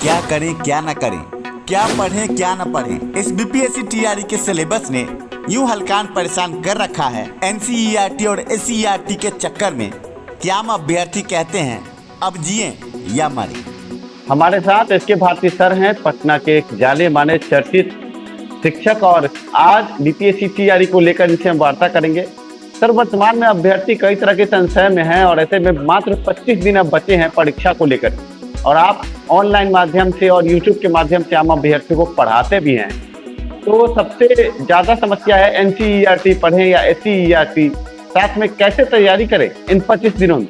क्या करें क्या न करें, क्या पढ़ें क्या न पढ़ें। इस बीपीएससी टीआरई के सिलेबस ने यूं हलकान परेशान कर रखा है। एनसीईआरटी और एससीईआरटी के चक्कर में क्या हम अभ्यर्थी कहते हैं अब जिए या मरें। हमारे साथ एस के भारती सर हैं, पटना के एक जाने माने चर्चित शिक्षक, और आज बीपीएससी टीआरई को लेकर इनसे हम वार्ता करेंगे। सर, वर्तमान में अभ्यर्थी कई तरह के संशय में हैं और ऐसे में मात्र 25 दिन अब बचे हैं परीक्षा को लेकर, और आप ऑनलाइन माध्यम से और यूट्यूब के माध्यम से आम अभ्यर्थियों को पढ़ाते भी हैं। तो सबसे ज्यादा समस्या है एनसीईआरटी पढ़ें या एससीईआरटी, साथ में कैसे तैयारी करें इन 25 दिनों में।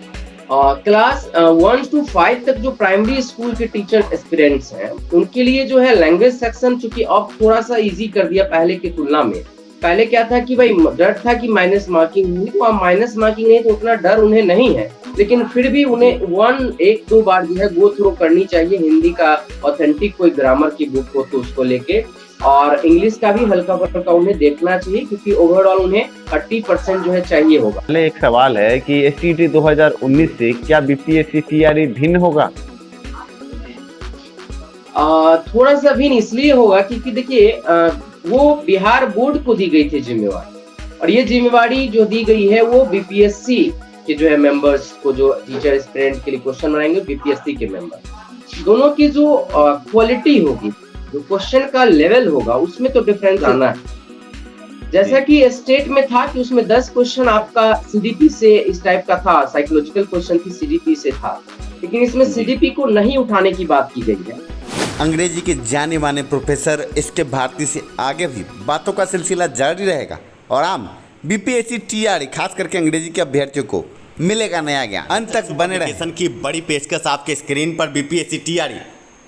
क्लास 1 to 5 तक जो प्राइमरी स्कूल के टीचर एस्पिरेंट्स हैं उनके लिए जो है लैंग्वेज सेक्शन चूंकि अब थोड़ा सा इजी कर दिया पहले की तुलना में। पहले क्या था कि भाई डर था कि माइनस मार्किंग हुई, तो अब माइनस मार्किंग नहीं तो उतना डर उन्हें नहीं है, लेकिन फिर भी उन्हें एक दो बार जो है गो थ्रू करनी चाहिए। हिंदी का ऑथेंटिक कोई ग्रामर की बुक हो तो उसको लेके, और इंग्लिश का भी हल्का फुल्का उन्हें देखना चाहिए क्योंकि ओवरऑल उन्हें 30% जो है चाहिए होगा। एक सवाल है कि एसटीईटी 2019 से क्या बीपीएससी टीआरई भिन्न होगा? थोड़ा सा भिन्न इसलिए होगा क्योंकि देखिए वो बिहार बोर्ड को दी गई थी जिम्मेवारी, और ये जिम्मेवारी जो दी गई है वो बीपीएससी के जो है मेंबर्स को, जो टीचर एस्पिरेंट के लिए क्वेश्चन बनाएंगे बीपीएससी के मेंबर, दोनों की जो क्वालिटी होगी, जो क्वेश्चन का लेवल होगा उसमें तो डिफरेंस आना है। जैसा कि स्टेट में था कि उसमें 10 क्वेश्चन आपका सीडीपी से इस टाइप का था, साइकोलॉजिकल क्वेश्चन की सीडीपी से था, लेकिन इसमें सीडीपी को नहीं उठाने की बात की गई है। अंग्रेजी के जाने माने प्रोफेसर एस के भारती से आगे भी बातों का सिलसिला जारी रहेगा और आम बीपीएससी टीआरई खास करके अंग्रेजी के अभ्यर्थियों को मिलेगा नया ज्ञान। अंत तक बने रहे की बड़ी पेशकश आपके स्क्रीन पर। बीपीएससी टीआरई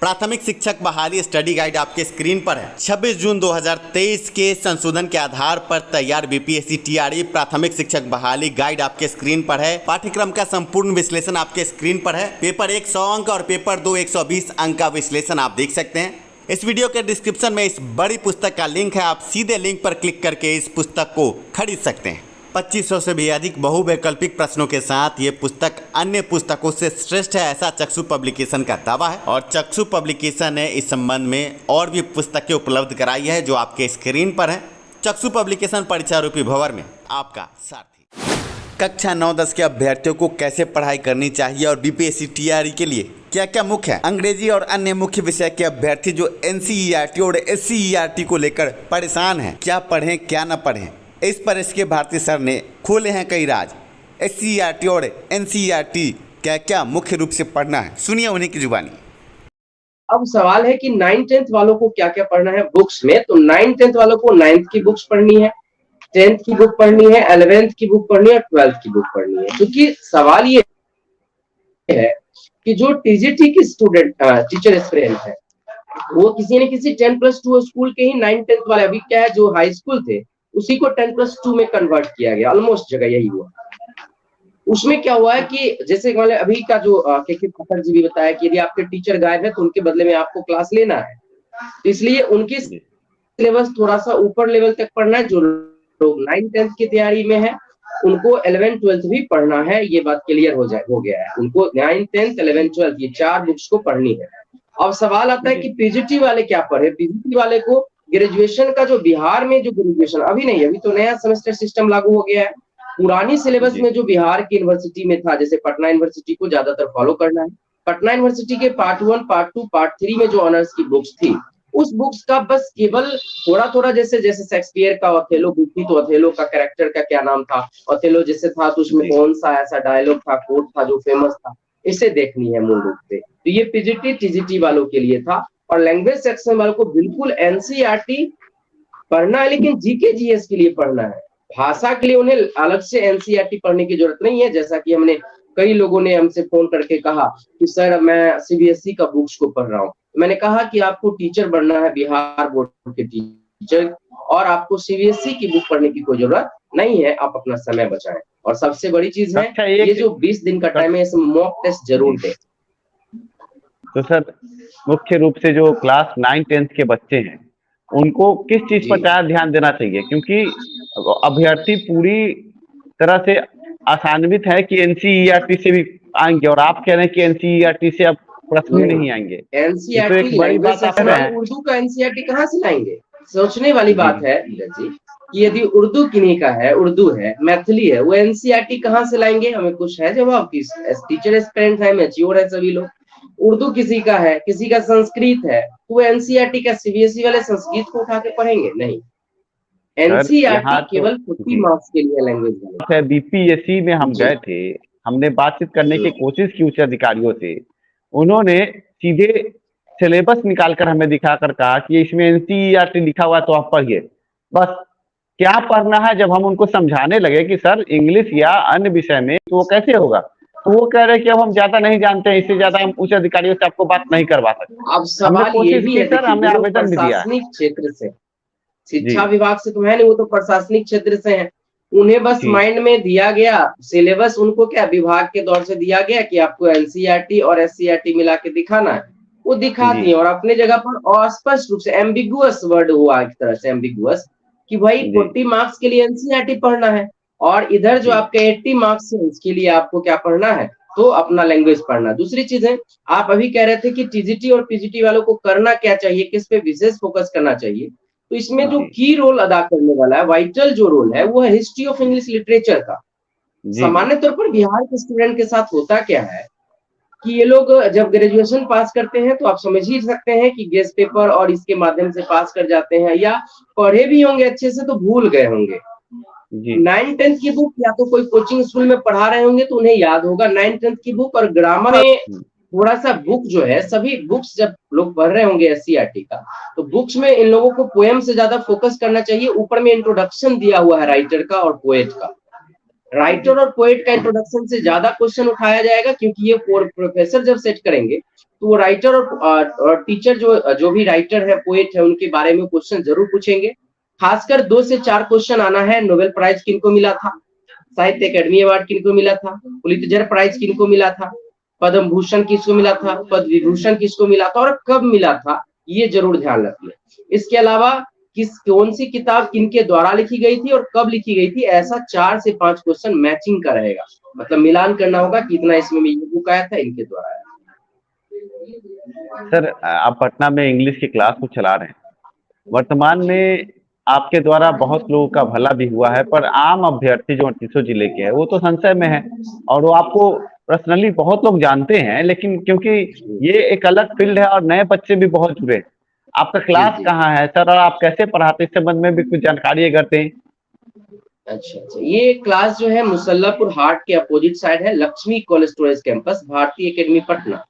प्राथमिक शिक्षक बहाली स्टडी गाइड आपके स्क्रीन पर है। 26 जून 2023 के संशोधन के आधार पर तैयार बीपीएससी टीआरई प्राथमिक शिक्षक बहाली गाइड आपके स्क्रीन पर है। पाठ्यक्रम का संपूर्ण विश्लेषण आपके स्क्रीन पर है। पेपर 1 100 अंक और पेपर 2 120 अंक का विश्लेषण आप देख सकते हैं। इस वीडियो के डिस्क्रिप्शन में इस बड़ी पुस्तक का लिंक है, आप सीधे लिंक पर क्लिक करके इस पुस्तक को खरीद सकते हैं। 2500 से भी अधिक बहुवैकल्पिक प्रश्नों के साथ ये पुस्तक अन्य पुस्तकों से श्रेष्ठ है, ऐसा चक्षु पब्लिकेशन का दावा है, और चक्षु पब्लिकेशन ने इस संबंध में और भी पुस्तकें उपलब्ध कराई है जो आपके स्क्रीन पर है। चक्षु पब्लिकेशन परीक्षा रूपी भंवर में आपका सारथी। कक्षा 9-10 के अभ्यर्थियों को कैसे पढ़ाई करनी चाहिए और बीपीएससी टीआरई के लिए क्या क्या मुख्य है। अंग्रेजी और अन्य मुख्य विषय के अभ्यर्थी जो एनसीईआरटी और एससीईआरटी को लेकर परेशान हैं, क्या पढ़ें क्या न पढ़ें, इस पर एस के भारती सर ने खोले हैं कई राज। एससीईआरटी और एनसीईआरटी क्या क्या मुख्य रूप से पढ़ना है, सुनिए उन्हीं की जुबानी। अब सवाल है कि 9th-10th वालों को क्या क्या पढ़ना है बुक्स में। तो 9th-10th वालों को 9th की बुक्स पढ़नी है, 10th की बुक पढ़नी है, 11th की बुक पढ़नी है, 12th की बुक पढ़नी है। क्योंकि सवाल ये है कि जो टीजीटी की स्टूडेंट टीचर एस्पिरेंट है वो किसी न किसी 10+2 स्कूल के ही 9th-10th वाले, अभी क्या है जो हाई स्कूल थे उसी को 10+2 में कन्वर्ट किया गया, ऑलमोस्ट जगह यही हुआ। उसमें क्या हुआ है कि जैसे अभी का जो के प्रखर जी भी बताया कि यदि आपके टीचर गायब है तो उनके बदले में आपको क्लास लेना है, इसलिए उनकी सिलेबस थोड़ा सा ऊपर लेवल तक पढ़ना है। जो लोग 9th-10th की तैयारी में है उनको 11th-12th भी पढ़ना है, ये बात क्लियर हो गया है। उनको 9th, 10th, 11th, 12th ये 4 बुक्स को पढ़नी है। अब सवाल आता है कि पीजीटी वाले क्या पढ़े। पीजीटी वाले को ग्रेजुएशन का जो बिहार में जो ग्रेजुएशन अभी नहीं, अभी तो नया सेमेस्टर सिस्टम लागू हो गया है। पुरानी सिलेबस में जो बिहार की यूनिवर्सिटी में था, जैसे पटना यूनिवर्सिटी को ज्यादातर फॉलो करना है। पटना यूनिवर्सिटी के पार्ट 1, पार्ट 2, पार्ट 3 में जो ऑनर्स की बुक्स थी उस बुक्स का बस केवल थोड़ा जैसे शेक्सपियर का ऑथेलो बुक थी तो ऑथेलो का कैरेक्टर का क्या नाम था, ऑथेलो जैसे था तो उसमें कौन सा ऐसा डायलॉग था, कोट था जो फेमस था, इसे देखनी है मूल रूप से। तो ये पीजीटी टीजीटी वालों के लिए था। और लैंग्वेज सेक्शन वालों को बिल्कुल एनसीईआरटी पढ़ना है, लेकिन जीके जीएस के लिए पढ़ना है। भाषा के लिए उन्हें अलग से एनसीईआरटी पढ़ने की जरूरत नहीं है। जैसा कि हमने कई लोगों ने हमसे फोन करके कहा कि सर मैं सीबीएसई का बुक्स को पढ़ रहा हूँ। मैंने कहा कि आपको टीचर बनना है, बिहार बोर्ड के टीचर, और आपको सीबीएसई की बुक पढ़ने की कोई जरूरत नहीं है। आप अपना समय बचाएं। और सबसे बड़ी चीज है ये जो 20 दिन का टाइम है, इसमें मॉक टेस्ट जरूर दें। तो सर मुख्य रूप से जो क्लास 9th-10th के बच्चे हैं उनको किस चीज पर ज्यादा ध्यान देना चाहिए, क्योंकि अभ्यर्थी पूरी तरह से आशान्वित है कि एनसीईआरटी से भी आएंगे और आप कह रहे हैं कि एनसीईआरटी से अब प्रश्न ही नहीं आएंगे। ये तो एनसीईआरटी एक बड़ी लैंग्वेज बात आप कह रहे हैं। उर्दू का एनसीईआरटी कहाँ से लाएंगे? सोचने वाली जी बात है नीरज जी कि यदि उर्दू किन्हीं का है, उर्दू है, मैथिली है, वो एनसीईआरटी कहाँ से लाएंगे? हमें कुछ है जवाब? की टीचर एस्पिरेंट है, मैच्योर है सभी लोग। उर्दू किसी का है, किसी का संस्कृत है, तो वो एनसीईआरटी का सीबीएसई वाले संस्कृत को उठा के पढ़ेंगे? नहीं, सर, एनसीईआरटी यहाँ तो केवल 40 जी मार्क्स के लिए लैंग्वेज बीपीएससी में हम जी। गए थे, हमने बातचीत करने की कोशिश की उच्च अधिकारियों से। उन्होंने सीधे सिलेबस निकाल कर हमें दिखाकर कहा कि इसमें एनसीईआरटी लिखा हुआ है तो आप पढ़िए। बस क्या पढ़ना है, जब हम उनको समझाने लगे कि सर इंग्लिश या अन्य विषय में तो वो कैसे होगा, तो वो कह रहे कि अब हम ज्यादा नहीं जानते हैं, इससे ज्यादा हम उच्च अधिकारियों से आपको बात नहीं करवा सकते। अब हमने सवाल ये कोशिश भी की है, सर, देखिए हमने वो लोग आवेदन भी दिया है। प्रशासनिक क्षेत्र से, जी शिक्षा विभाग से तो है नहीं, वो तो प्रशासनिक क्षेत्र से है। उन्हें बस जी माइंड में दिया गया सिलेबस, उनको क्या विभाग के दौर से दिया गया कि आपको एनसीईआरटी और एससीईआरटी मिला के दिखाना है, वो दिखा जी दिए। और अपने जगह पर अस्पष्ट रूप से एम्बिगुअस वर्ड हुआ, एक तरह से एम्बिगुअस, कि भाई जी 40 मार्क्स के लिए एनसीईआरटी पढ़ना है और इधर जो जी आपके 80 मार्क्स है उसके लिए आपको क्या पढ़ना है, तो अपना लैंग्वेज पढ़ना। दूसरी चीज है, आप अभी कह रहे थे कि टीजीटी और पीजीटी वालों को करना क्या चाहिए, किस पे विशेष फोकस करना चाहिए। तो इसमें जो जी की रोल अदा करने वाला है, वाइटल जो रोल है, वो है हिस्ट्री ऑफ इंग्लिश लिटरेचर का। जी सामान्य तौर पर बिहार के स्टूडेंट के साथ होता क्या है कि ये लोग जब ग्रेजुएशन पास करते हैं तो आप समझ ही सकते हैं कि गेस्ट पेपर और इसके माध्यम से पास कर जाते हैं, या पढ़े भी होंगे अच्छे से तो भूल गए होंगे। जी 9th-10th की बुक या तो कोई कोचिंग स्कूल में पढ़ा रहे होंगे तो उन्हें याद होगा 9th-10th की बुक, और ग्रामर में थोड़ा सा बुक जो है, सभी बुक्स जब लोग पढ़ रहे होंगे एससीईआरटी का, तो बुक्स में इन लोगों को पोएम से ज्यादा फोकस करना चाहिए। ऊपर में इंट्रोडक्शन दिया हुआ है राइटर का और पोएट का, राइटर और पोएट का इंट्रोडक्शन से ज्यादा क्वेश्चन उठाया जाएगा, क्योंकि ये प्रोफेसर जब सेट करेंगे तो वो राइटर और टीचर जो भी राइटर है, पोएट है, उनके बारे में क्वेश्चन जरूर पूछेंगे। खासकर 2 से 4 क्वेश्चन आना है, नोबेल प्राइज किनको मिला था, साहित्य अकेडमी अवार्ड किनको मिला था, पुलित्जर प्राइज किनको मिला था, पद्म भूषण किसको मिला था, पद्म विभूषण किसको मिला था और कब मिला था, ये जरूर ध्यान रखिए। इसके अलावा कौन सी किताब किनके द्वारा लिखी गई थी और कब लिखी गई थी, ऐसा 4 से 5 क्वेश्चन मैचिंग का रहेगा, मतलब मिलान करना होगा कि इतना इसमें ये बुक आया था, इनके द्वारा आया। सर, आप पटना में इंग्लिश की क्लास को चला रहे हैं, वर्तमान में आपके द्वारा बहुत लोगों का भला भी हुआ है, पर आम अभ्यर्थी जो 38 जिले के हैं वो तो संशय में है, और वो आपको पर्सनली बहुत लोग जानते हैं, लेकिन क्योंकि ये एक अलग फील्ड है और नए बच्चे भी बहुत जुड़े हैं। आपका क्लास कहाँ है सर, और आप कैसे पढ़ाते हैं, इस संबंध में भी कुछ जानकारी अगर दें। अच्छा, ये क्लास जो है मुसल्लापुर हाट के अपोजिट साइड है, लक्ष्मी कोल्ड स्टोरेज कैंपस, भारतीय एकेडमी पटना।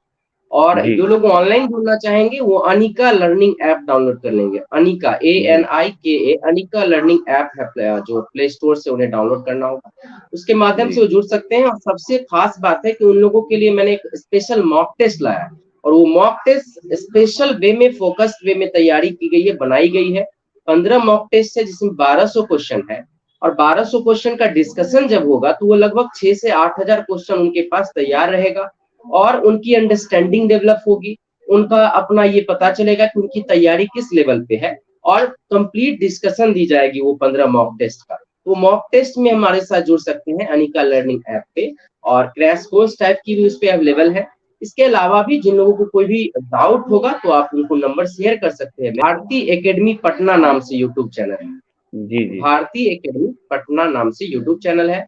और जी जो लोग ऑनलाइन जुड़ना चाहेंगे वो अनिका लर्निंग ऐप डाउनलोड कर लेंगे। Anika ANIKA Anika learning app है, जो प्ले स्टोर से उन्हें डाउनलोड करना होगा, उसके माध्यम से वो जुड़ सकते हैं। और सबसे खास बात है कि उन लोगों के लिए मैंने एक स्पेशल मॉक टेस्ट लाया है, और वो मॉक टेस्ट स्पेशल वे में, फोकस्ड वे में तैयारी की गई है, बनाई गई है। 15 मॉक टेस्ट है जिसमें 1200 क्वेश्चन है, और 1200 क्वेश्चन का डिस्कशन जब होगा तो वो लगभग 6 से 8000 क्वेश्चन उनके पास तैयार रहेगा, और उनकी अंडरस्टैंडिंग डेवलप होगी, उनका अपना ये पता चलेगा कि उनकी तैयारी किस लेवल पे है, और कंप्लीट डिस्कशन दी जाएगी वो 15 मॉक टेस्ट का। तो मॉक टेस्ट में हमारे साथ जुड़ सकते हैं अनिका लर्निंग ऐप पे, और क्रैश कोर्स टाइप की भी उस पे अवेलेबल है। इसके अलावा भी जिन लोगों को कोई भी डाउट होगा तो आप उनको नंबर शेयर कर सकते हैं। भारतीय एकेडमी पटना नाम से यूट्यूब चैनल है, जी जी भारतीय एकेडमी पटना नाम से यूट्यूब चैनल है।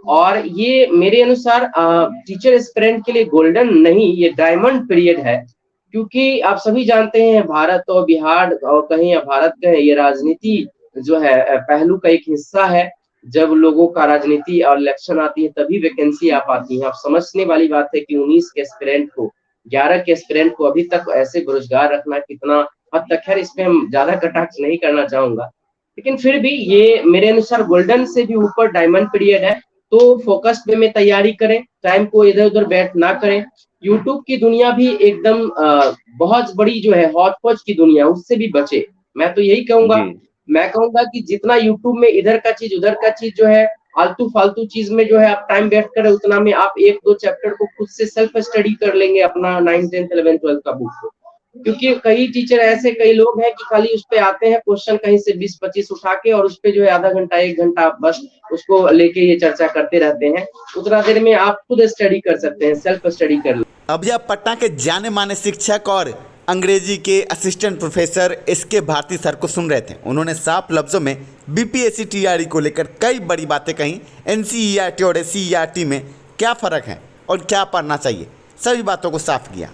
और ये मेरे अनुसार टीचर एस्पिरेंट के लिए गोल्डन नहीं, ये डायमंड पीरियड है, क्योंकि आप सभी जानते हैं भारत और बिहार और कहीं या भारत कहें, ये राजनीति जो है पहलू का एक हिस्सा है। जब लोगों का राजनीति और इलेक्शन आती है तभी वैकेंसी आ पाती है। आप समझने वाली बात है कि 19 के एस्पिरेंट को, 11 के एस्पिरेंट को अभी तक ऐसे बेरोजगार रखना कितना हद तक है, इस पे हम ज्यादा कटाक्ष नहीं करना चाहूंगा, लेकिन फिर भी ये मेरे अनुसार गोल्डन से भी ऊपर डायमंड पीरियड है। तो फोकस्ड वे में तैयारी करें, टाइम को इधर उधर बैठ ना करें। यूट्यूब की दुनिया भी एकदम बहुत बड़ी जो है हॉट पॉच की दुनिया, उससे भी बचे। मैं तो यही कहूंगा, मैं कहूंगा कि जितना यूट्यूब में इधर का चीज उधर का चीज जो है, आलतू फालतू चीज में जो है आप टाइम बैठ कर, उतना में आप 1-2 चैप्टर को खुद से सेल्फ स्टडी कर लेंगे, अपना 9th 10th 11th 12th का बुक को, क्योंकि कई टीचर ऐसे कई लोग हैं कि खाली उस पे आते हैं क्वेश्चन कहीं से 20-25 उठा के और उस पे जो है आधा घंटा 1 घंटा बस उसको लेके ये चर्चा करते रहते हैं। उतना देर में आप खुद स्टडी कर सकते हैं, सेल्फ स्टडी कर लो। अभी आप पटना के जाने माने शिक्षक और अंग्रेजी के assistant professor SK Bharti sir को सुन रहे थे। उन्होंने साफ लफ्जों में बीपीएससी टीआरई को लेकर कई बड़ी बातें कही। एनसीईआरटी और एससीईआरटी में क्या फ़र्क है और क्या पढ़ना चाहिए, सभी बातों को साफ किया।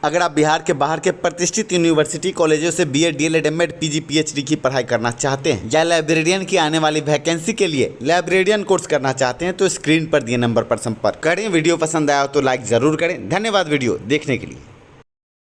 अगर आप बिहार के बाहर के प्रतिष्ठित यूनिवर्सिटी कॉलेजों से BEd, DElEd, MEd, PG, PhD की पढ़ाई करना चाहते हैं या लाइब्रेरियन की आने वाली वैकेंसी के लिए लाइब्रेरियन कोर्स करना चाहते हैं तो स्क्रीन पर दिए नंबर पर संपर्क करें। वीडियो पसंद आया हो तो लाइक ज़रूर करें। धन्यवाद वीडियो देखने के लिए।